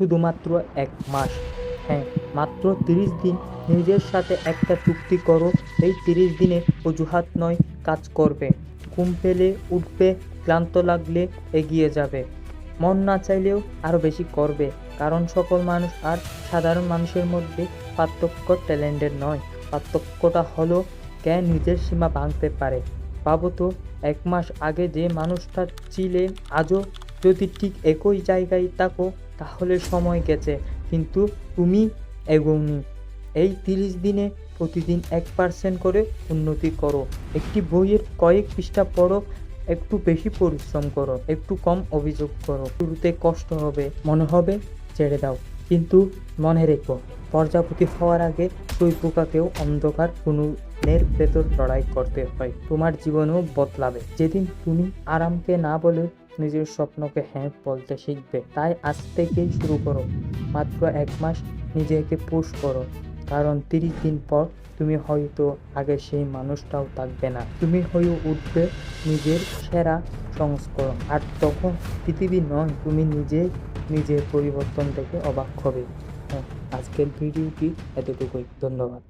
শুধুমাত্র ১ মাস। হ্যাঁ, মাত্র ৩০ দিন নিজের সাথে একটা চুক্তি করো। এই ৩০ দিনে অজুহাত নয়, কাজ করবে। ঘুম পেলে উঠবে, ক্লান্ত লাগলে এগিয়ে যাবে। মন না চাইলেও আরো বেশি করবে। কারণ সকল মানুষ আর সাধারণ মানুষের মধ্যে পার্থক্য ট্যালেন্টের নয়, পার্থক্যটা হলো কে নিজের সীমা ভাঙতে পারে। ভাবো তো, ১ মাস আগে যে মানুষটা ছিলে, আজও যদি ঠিক একই জায়গায় থাকো, তাহলে সময় গেছে, কিন্তু তুমি এগোওনি। এই ৩০ দিনে প্রতিদিন ১% করে উন্নতি করো। একটি বইয়ের কয়েক পৃষ্ঠা পড়ো, একটু বেশি পরিশ্রম করো, একটু কম অভিযোগ করো। শুরুতে কষ্ট হবে, মনে হবে ছেড়ে দাও, কিন্তু মনে রেখো, প্রজাপতি হওয়ার আগে সুই পোকাকেও অন্ধকার উনুনের ভেতর লড়াই করতে হয়। তোমার জীবনেও বদলাবে যেদিন তুমি আরামকে না বলে নিজের স্বপ্নকে হ্যাঁ বলতে শিখবে। তাই আজ থেকেই শুরু করো। মাত্র ১ মাস নিজেকে পুশ করো, কারণ ৩০ দিন পর তুমি হয়তো আগে সেই মানুষটাও থাকবে না। তুমি হয়ে উঠবে নিজের সেরা সংস্করণ। আর তখন পৃথিবী নয়, তুমি নিজেই নিজের পরিবর্তন দেখে অবাক হবে। হ্যাঁ, আজকের ভিডিওটি এতটুকুই। ধন্যবাদ।